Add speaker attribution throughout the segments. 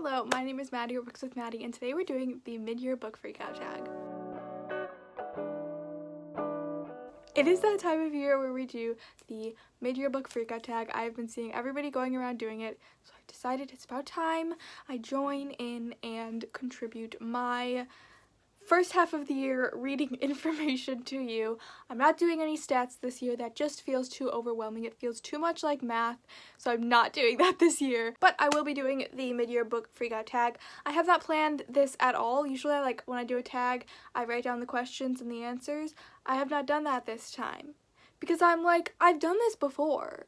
Speaker 1: Hello, my name is Maddie or Books with Maddie, and today we're doing the mid-year book freakout tag. It is that time of year where we do the mid-year book freakout tag. I've been seeing everybody going around doing it, so I decided it's about time I join in and contribute my first half of the year reading information to you. I'm not doing any stats this year. That just feels too overwhelming. It feels too much like math, so I'm not doing that this year. But I will be doing the mid-year book freakout tag. I have not planned this at all. Usually, when I do a tag, I write down the questions and the answers. I have not done that this time because I'm like, I've done this before,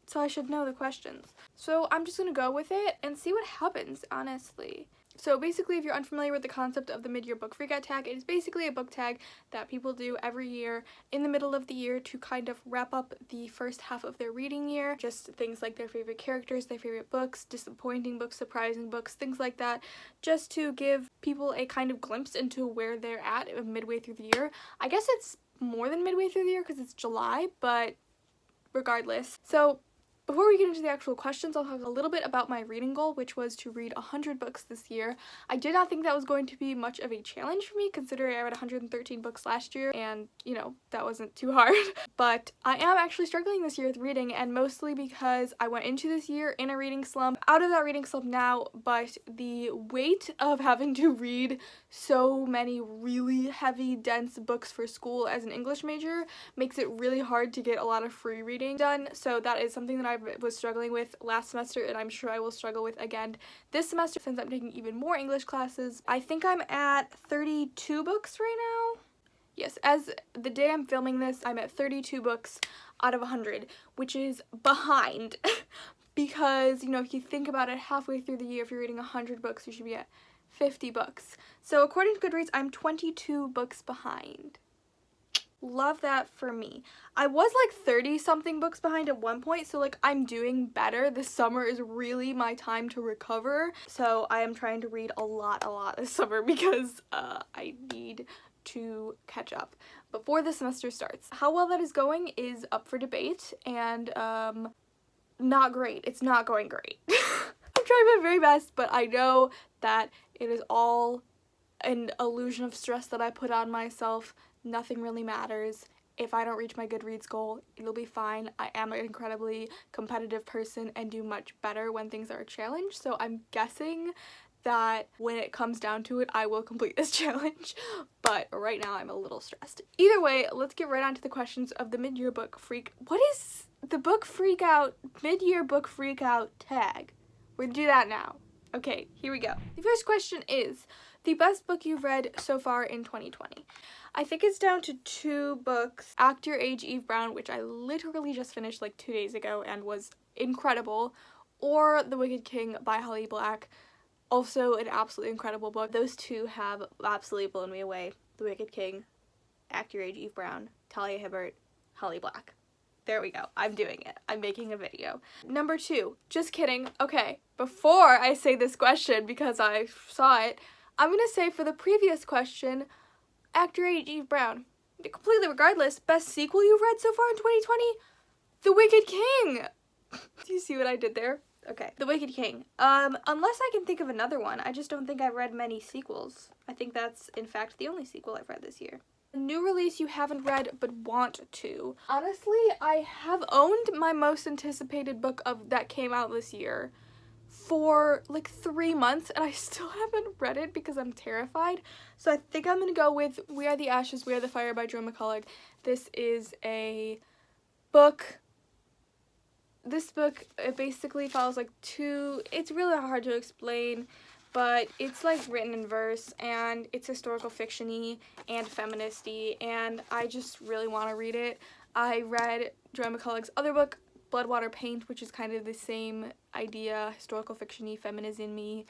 Speaker 1: so I should know the questions. So I'm just gonna go with it and see what happens, honestly. So basically, if you're unfamiliar with the concept of the mid-year book freakout tag, it is basically a book tag that people do every year in the middle of the year to kind of wrap up the first half of their reading year. Just things like their favorite characters, their favorite books, disappointing books, surprising books, things like that, just to give people a kind of glimpse into where they're at midway through the year. I guess it's more than midway through the year because it's July, but regardless. So before we get into the actual questions, I'll talk a little bit about my reading goal, which was to read 100 books this year. I did not think that was going to be much of a challenge for me, considering I read 113 books last year, and, you know, that wasn't too hard. But I am actually struggling this year with reading, and mostly because I went into this year in a reading slump. Out of that reading slump now, but the weight of having to read so many really heavy, dense books for school as an English major makes it really hard to get a lot of free reading done, so that is something that I was struggling with last semester, and I'm sure I will struggle with again this semester since I'm taking even more English classes. I think I'm at 32 books right now. Yes, as the day I'm filming this, I'm at 32 books out of 100, which is behind because, you know, if you think about it, halfway through the year, if you're reading 100 books, you should be at 50 books. So according to Goodreads, I'm 22 books behind. Love that for me. I was like 30 something books behind at one point, so like I'm doing better. This summer is really my time to recover, so I am trying to read a lot this summer because I need to catch up before the semester starts. How well that is going is up for debate, and not great. It's not going great. I'm trying my very best, but I know that it is all an illusion of stress that I put on myself. Nothing really matters. If I don't reach my Goodreads goal, it'll be fine. I am an incredibly competitive person and do much better when things are a challenge, so I'm guessing that when it comes down to it, I will complete this challenge, but right now I'm a little stressed. Either way, let's get right on to the questions of the mid-year book freak. What is the book freakout, mid-year book freakout tag? We're gonna do that now. Okay, here we go. The first question is, the best book you've read so far in 2020. I think it's down to 2 books. Act Your Age, Eve Brown, which I literally just finished like 2 days ago and was incredible, or The Wicked King by Holly Black, also an absolutely incredible book. Those two have absolutely blown me away. The Wicked King, Act Your Age, Eve Brown, Talia Hibbert, Holly Black. There we go. I'm doing it. I'm making a video. Number 2. Just kidding. Okay, before I say this question, because I saw it, I'm gonna say for the previous question, Act Your Age, Eve Brown. Completely regardless, best sequel you've read so far in 2020? The Wicked King! Do you see what I did there? Okay. The Wicked King. Unless I can think of another one, I just don't think I've read many sequels. I think that's, in fact, the only sequel I've read this year. A new release you haven't read but want to. Honestly, I have owned my most anticipated book that came out this year for like 3 months, and I still haven't read it because I'm terrified. So I think I'm gonna go with We Are the Ashes, We Are the Fire by Joe McCullough. This is a book. This book, it basically follows like it's really hard to explain, but it's like written in verse, and it's historical fiction-y and feminist-y, and I just really want to read it. I read Joy McCullough's other book, Bloodwater Paint, which is kind of the same idea, historical fiction-y, feminism-y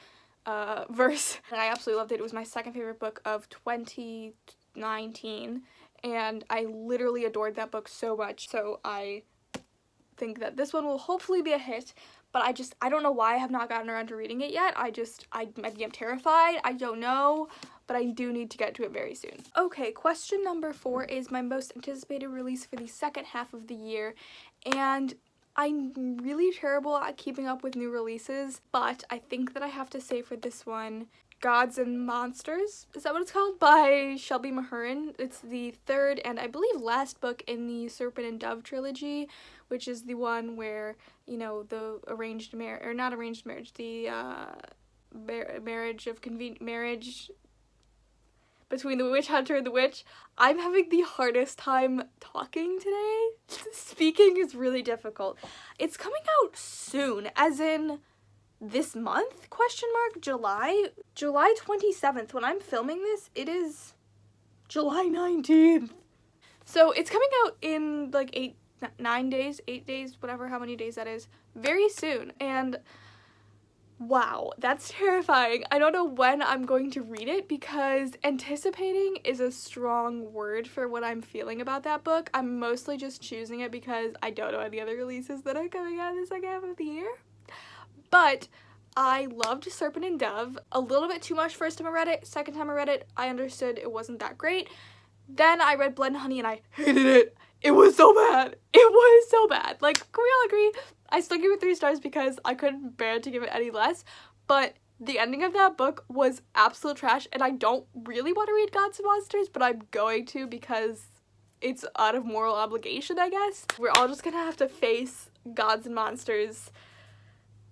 Speaker 1: verse, and I absolutely loved it. It was my second favorite book of 2019, and I literally adored that book so much, so I think that this one will hopefully be a hit, but I don't know why I have not gotten around to reading it yet. Maybe I'm terrified, I don't know, but I do need to get to it very soon. Okay, question number 4 is my most anticipated release for the second half of the year, and I'm really terrible at keeping up with new releases, but I think that I have to say for this one, Gods and Monsters, is that what it's called? By Shelby Mahurin. It's the third and I believe last book in the Serpent and Dove trilogy, which is the one where, you know, the arranged marriage, or not arranged marriage, the marriage between the witch hunter and the witch. I'm having the hardest time talking today. Speaking is really difficult. It's coming out soon, as in this month, ? July 27th. When I'm filming this, it is July 19th. So it's coming out in like 8 days, whatever, how many days that is, very soon. And wow, that's terrifying. I don't know when I'm going to read it because anticipating is a strong word for what I'm feeling about that book. I'm mostly just choosing it because I don't know any other releases that are coming out in the second half of the year. But I loved Serpent and Dove. A little bit too much first time I read it. Second time I read it, I understood it wasn't that great. Then I read Blood and Honey and I hated it. It was so bad. It was so bad. Like, can we all agree? I still give it 3 stars because I couldn't bear to give it any less. But the ending of that book was absolute trash, and I don't really want to read Gods and Monsters, but I'm going to because it's out of moral obligation, I guess. We're all just gonna have to face Gods and Monsters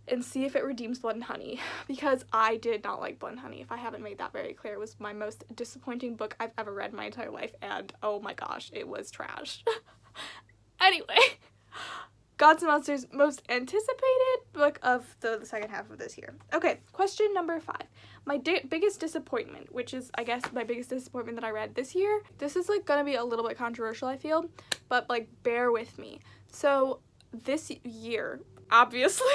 Speaker 1: and see if it redeems Blood and Honey, because I did not like Blood and Honey. If I haven't made that very clear, it was my most disappointing book I've ever read in my entire life, and oh my gosh, it was trash. Anyway, Gods and Monsters, most anticipated book of the second half of this year. Okay, question number 5. My biggest disappointment, which is, I guess, my biggest disappointment that I read this year. This is, like, gonna be a little bit controversial, I feel, but, like, bear with me. So, this year, obviously,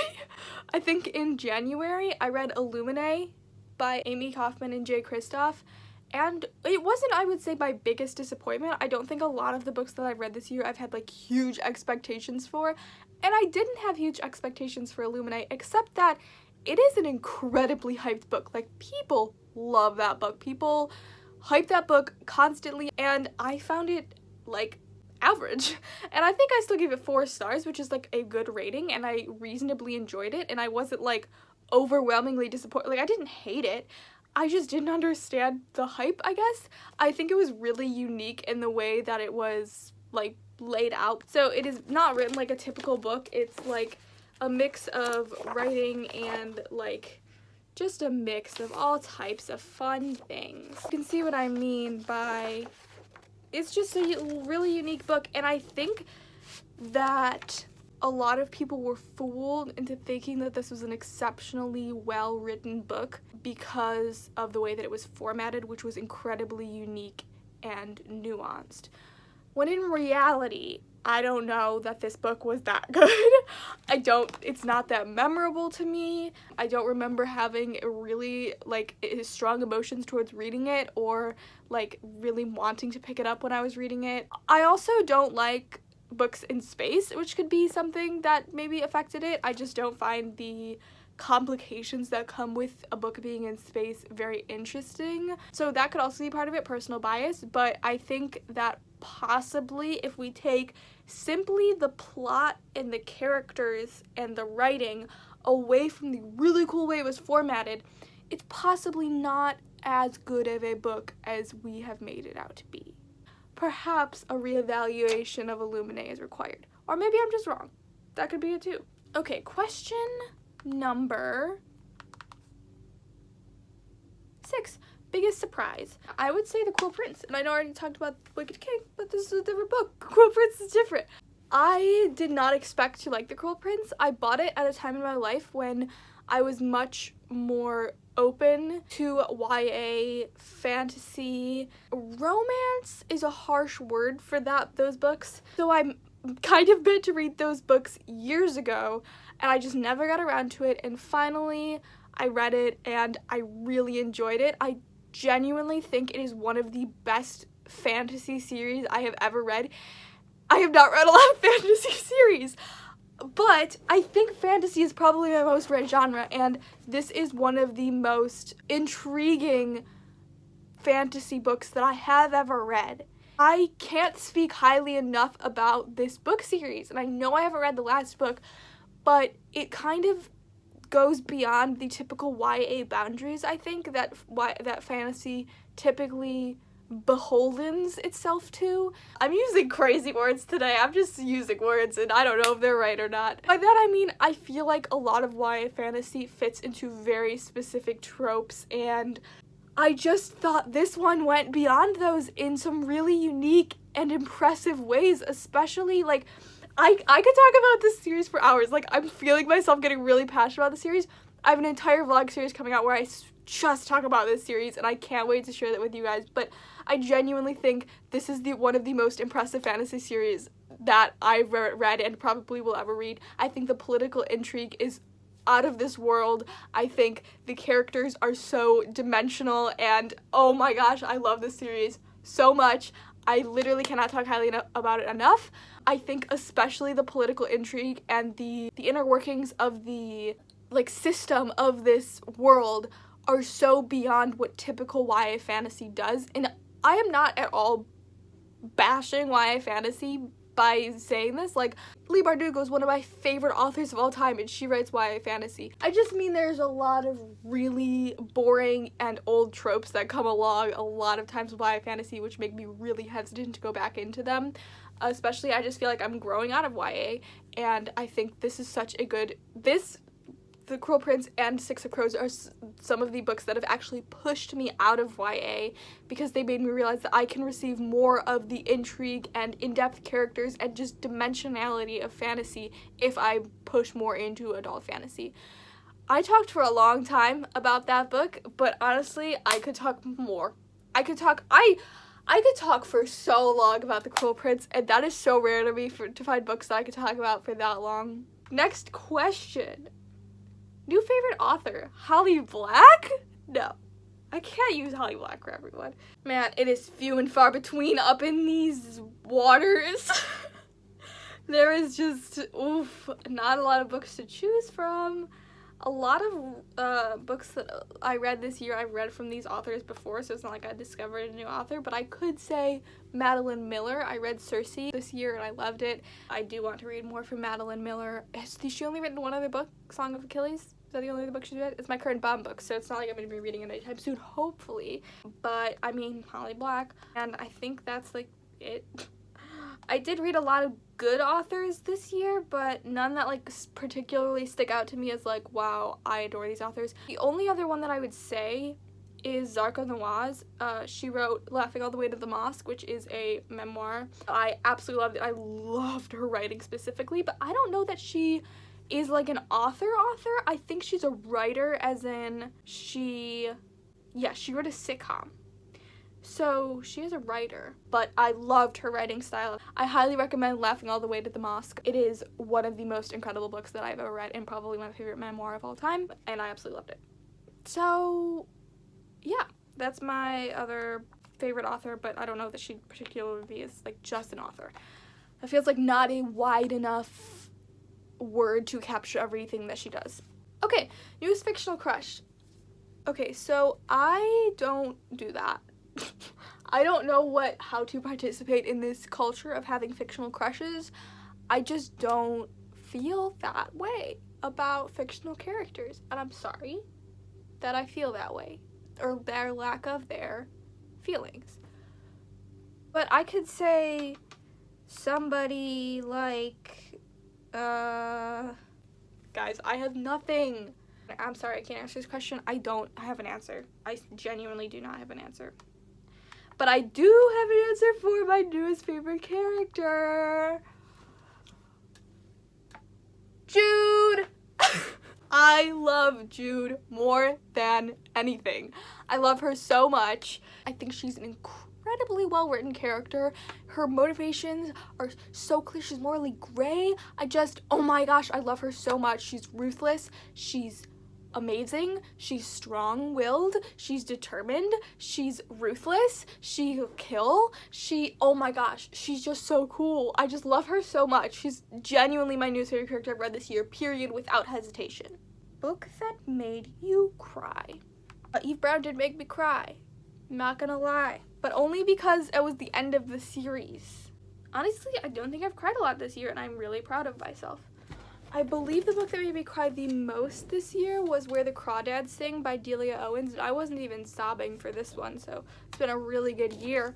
Speaker 1: I think in January, I read Illuminae by Amy Kaufman and Jay Kristoff, and it wasn't, I would say, my biggest disappointment. I don't think a lot of the books that I've read this year I've had, like, huge expectations for, and I didn't have huge expectations for Illuminae, except that it is an incredibly hyped book. Like, people love that book. People hype that book constantly, and I found it, like, average. And I think I still gave it 4 stars, which is, like, a good rating, and I reasonably enjoyed it, and I wasn't, like, overwhelmingly disappointed. Like, I didn't hate it. I just didn't understand the hype, I guess. I think it was really unique in the way that it was, like, laid out. So it is not written like a typical book. It's, like, a mix of writing and, like, just a mix of all types of fun things. You can see what I mean by, it's just a really unique book, and I think that a lot of people were fooled into thinking that this was an exceptionally well-written book because of the way that it was formatted, which was incredibly unique and nuanced. When in reality, I don't know that this book was that good. It's not that memorable to me. I don't remember having really, like, strong emotions towards reading it or, like, really wanting to pick it up when I was reading it. I also don't like books in space, which could be something that maybe affected it. I just don't find the complications that come with a book being in space very interesting. So that could also be part of it, personal bias, but I think that possibly if we take simply the plot and the characters and the writing away from the really cool way it was formatted, it's possibly not as good of a book as we have made it out to be. Perhaps a reevaluation of Illuminae is required. Or maybe I'm just wrong. That could be it too. Okay, question number 6. Biggest surprise. I would say The Cruel Prince. And I know I already talked about Wicked King, but this is a different book. Cruel Prince is different. I did not expect to like The Cruel Prince. I bought it at a time in my life when I was much more open to YA, fantasy. Romance is a harsh word for those books. So I'm kind of meant to read those books years ago, and I just never got around to it, and finally I read it and I really enjoyed it. I genuinely think it is one of the best fantasy series I have ever read. I have not read a lot of fantasy series, but I think fantasy is probably my most read genre, and this is one of the most intriguing fantasy books that I have ever read. I can't speak highly enough about this book series, and I know I haven't read the last book, but it kind of goes beyond the typical YA boundaries, I think, that fantasy typically beholdens itself to. I'm using crazy words today. I'm just using words and I don't know if they're right or not. By that I mean I feel like a lot of YA fantasy fits into very specific tropes, and I just thought this one went beyond those in some really unique and impressive ways, especially like I could talk about this series for hours. Like, I'm feeling myself getting really passionate about the series. I have an entire vlog series coming out where I just talk about this series, and I can't wait to share that with you guys. But I genuinely think this is one of the most impressive fantasy series that I've read and probably will ever read. I think the political intrigue is out of this world. I think the characters are so dimensional, and oh my gosh, I love this series so much. I literally cannot talk highly about it enough. I think especially the political intrigue and the inner workings of the system of this world are so beyond what typical YA fantasy does. And I am not at all bashing YA fantasy by saying this. Like, Leigh Bardugo is one of my favorite authors of all time, and she writes YA fantasy. I just mean there's a lot of really boring and old tropes that come along a lot of times with YA fantasy, which make me really hesitant to go back into them. Especially, I just feel like I'm growing out of YA, and I think this is such a good... The Cruel Prince and Six of Crows are some of the books that have actually pushed me out of YA because they made me realize that I can receive more of the intrigue and in-depth characters and just dimensionality of fantasy if I push more into adult fantasy. I talked for a long time about that book, but honestly, I could talk more. I could talk for so long about The Cruel Prince, and that is so rare to me to find books that I could talk about for that long. Next question. New favorite author, Holly Black? No, I can't use Holly Black for everyone. Man, it is few and far between up in these waters. There is just, not a lot of books to choose from. A lot of books that I read this year, I've read from these authors before, so it's not like I discovered a new author, but I could say Madeline Miller. I read Circe this year and I loved it. I do want to read more from Madeline Miller. Has she only written one other book, Song of Achilles? Is that the only other book she's read? It's my current bomb book, so it's not like I'm going to be reading it anytime soon, hopefully. But, I mean, Holly Black, and I think that's, like, it. I did read a lot of good authors this year, but none that, like, particularly stick out to me as, like, wow, I adore these authors. The only other one that I would say is Zarqa Nawaz. She wrote Laughing All the Way to the Mosque, which is a memoir. I absolutely loved it. I loved her writing specifically, but I don't know that she is like an author. I think she's a writer, as in she wrote a sitcom. So she is a writer, but I loved her writing style. I highly recommend Laughing All the Way to the Mosque. It is one of the most incredible books that I've ever read and probably my favorite memoir of all time, and I absolutely loved it. So yeah, that's my other favorite author, but I don't know that she particularly is like just an author. That feels like not a wide enough word to capture everything that she does. Okay, newest fictional crush. Okay, so I don't do that. I don't know how to participate in this culture of having fictional crushes. I just don't feel that way about fictional characters, and I'm sorry that I feel that way, or their lack of their feelings. But I could say somebody like guys, I have nothing. I'm sorry, I can't answer this question. I don't have an answer. I genuinely do not have an answer. But I do have an answer for my newest favorite character. Jude! I love Jude more than anything. I love her so much. I think she's an incredibly well-written character. Her motivations are so clear. She's morally gray. Oh my gosh, I love her so much. She's ruthless. She's amazing. She's strong-willed. She's determined. She's ruthless. She'll kill. Oh my gosh, she's just so cool. I just love her so much. She's genuinely my new favorite character I've read this year, period, without hesitation. Book that made you cry. Eve Brown did make me cry. I'm not gonna lie. but only because it was the end of the series. Honestly, I don't think I've cried a lot this year, and I'm really proud of myself. I believe the book that made me cry the most this year was Where the Crawdads Sing by Delia Owens. I wasn't even sobbing for this one, so it's been a really good year.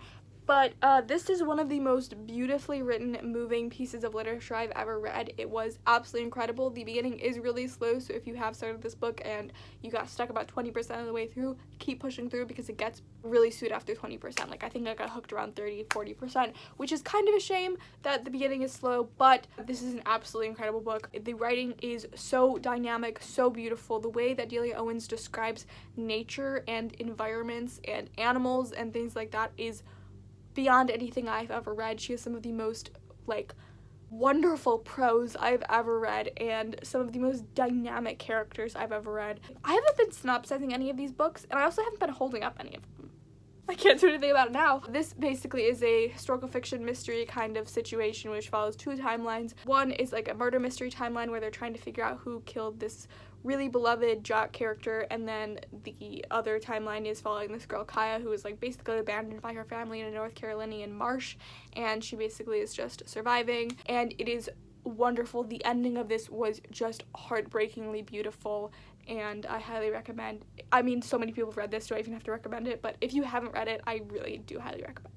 Speaker 1: But this is one of the most beautifully written, moving pieces of literature I've ever read. It was absolutely incredible. The beginning is really slow, so if you have started this book and you got stuck about 20% of the way through, keep pushing through because it gets really sweet after 20%. Like, I think I got hooked around 30-40%, which is kind of a shame that the beginning is slow, but this is an absolutely incredible book. The writing is so dynamic, so beautiful. The way that Delia Owens describes nature and environments and animals and things like that is beyond anything I've ever read. She has some of the most, like, wonderful prose I've ever read and some of the most dynamic characters I've ever read. I haven't been synopsizing any of these books, and I also haven't been holding up any of them. I can't do anything about it now. This basically is a historical fiction mystery kind of situation which follows two timelines. One is like a murder mystery timeline where they're trying to figure out who killed this really beloved jock character, and then the other timeline is following this girl Kaya, who is like basically abandoned by her family in a North Carolinian marsh, and she basically is just surviving, and it is wonderful. The ending of this was just heartbreakingly beautiful, and I highly recommend. I mean, so many people have read this, do I even have to recommend it? But if you haven't read it, I really do highly recommend.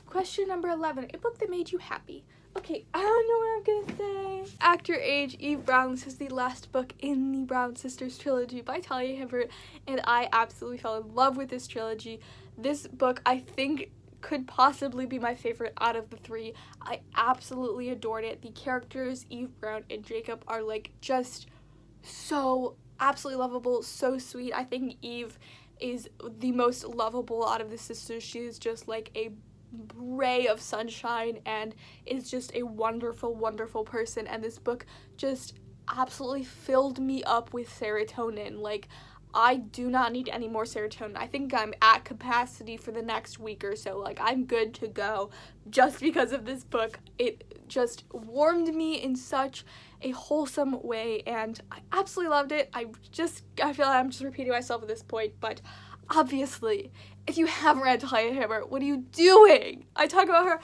Speaker 1: Question number 11, a book that made you happy. Okay, I don't know what I'm gonna say. Act Your Age, Eve Brown. This is the last book in the Brown Sisters trilogy by Talia Hibbert, and I absolutely fell in love with this trilogy. This book, I think, could possibly be my favorite out of the three. I absolutely adored it. The characters, Eve Brown and Jacob, are like just so absolutely lovable, so sweet. I think Eve is the most lovable out of the sisters. She is just like a ray of sunshine and is just a wonderful, wonderful person, and this book just absolutely filled me up with serotonin. Like, I do not need any more serotonin. I think I'm at capacity for the next week or so. Like, I'm good to go just because of this book. It just warmed me in such a wholesome way, and I absolutely loved it. I feel like I'm just repeating myself at this point, but obviously, if you haven't read Talia Hibbert, what are you doing? I talk about her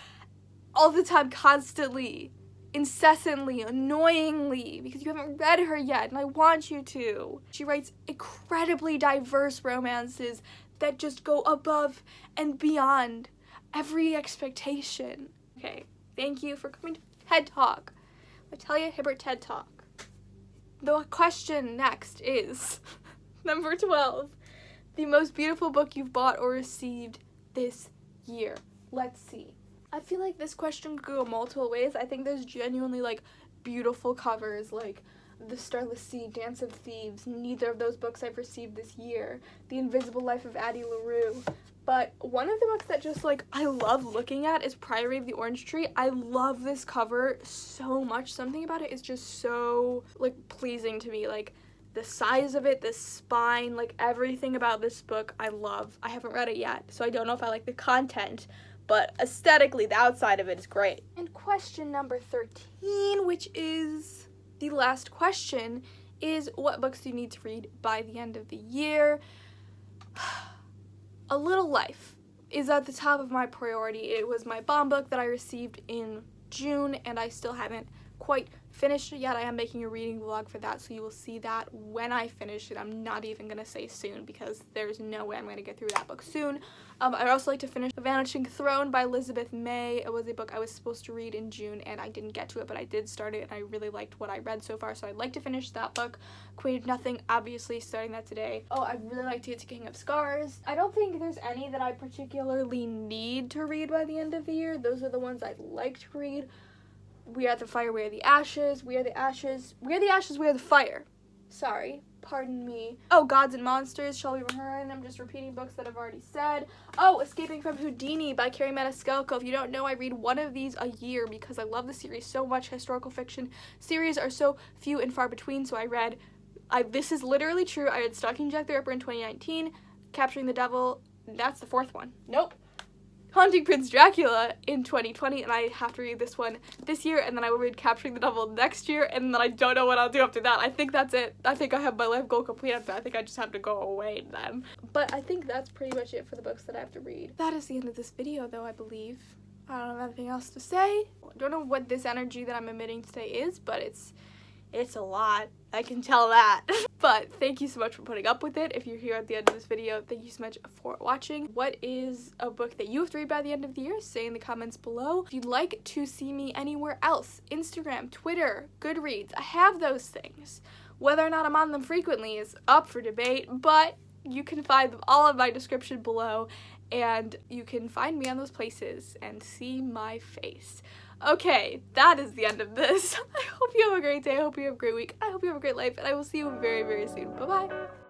Speaker 1: all the time, constantly, incessantly, annoyingly, because you haven't read her yet, and I want you to. She writes incredibly diverse romances that just go above and beyond every expectation. Okay, thank you for coming to TED Talk, my Talia Hibbert TED Talk. The question next is number 12. The most beautiful book you've bought or received this year. Let's see. I feel like this question could go multiple ways. I think there's genuinely, like, beautiful covers, like The Starless Sea, Dance of Thieves. Neither of those books I've received this year. The Invisible Life of Addie LaRue. But one of the books that just, like, I love looking at is Priory of the Orange Tree. I love this cover so much. Something about it is just so, like, pleasing to me. Like, the size of it, the spine, like, everything about this book I love. I haven't read it yet, so I don't know if I like the content, but aesthetically, the outside of it is great. And question number 13, which is the last question, is what books do you need to read by the end of the year? A Little Life is at the top of my priority. It was my bomb book that I received in June, and I still haven't quite finished it yet. I am making a reading vlog for that, so you will see that when I finish it. I'm not even going to say soon because there's no way I'm going to get through that book soon. I'd also like to finish The Vanishing Throne by Elizabeth May. It was a book I was supposed to read in June and I didn't get to it, but I did start it and I really liked what I read so far, so I'd like to finish that book. Queen of Nothing, obviously starting that today. Oh, I'd really like to get to King of Scars. I don't think there's any that I particularly need to read by the end of the year. Those are the ones I'd like to read. We Are the Fire, We Are the Ashes, We Are the Ashes, We Are the Ashes, We Are the Fire. Sorry, pardon me. Oh, Gods and Monsters, Shall We Return? I'm just repeating books that I've already said. Oh, Escaping from Houdini by Carrie Maniscalco. If you don't know, I read one of these a year because I love the series so much. Historical fiction series are so few and far between, so this is literally true. I read Stalking Jack the Ripper in 2019, Capturing the Devil, that's the fourth one. Nope. Haunting Prince Dracula in 2020, and I have to read this one this year, and then I will read Capturing the Devil next year, and then I don't know what I'll do after that. I think that's it. I think I have my life goal complete after that. I think I just have to go away then. But I think that's pretty much it for the books that I have to read. That is the end of this video, though, I believe. I don't have anything else to say. I don't know what this energy that I'm emitting today is, but it's a lot. I can tell that. But thank you so much for putting up with it. If you're here at the end of this video, thank you so much for watching. What is a book that you have to read by the end of the year? Say in the comments below. If you'd like to see me anywhere else, Instagram, Twitter, Goodreads, I have those things. Whether or not I'm on them frequently is up for debate, but you can find them all in my description below, and you can find me on those places and see my face. Okay, that is the end of this. I hope you have a great day. I hope you have a great week. I hope you have a great life, and I will see you very, very soon. Bye-bye.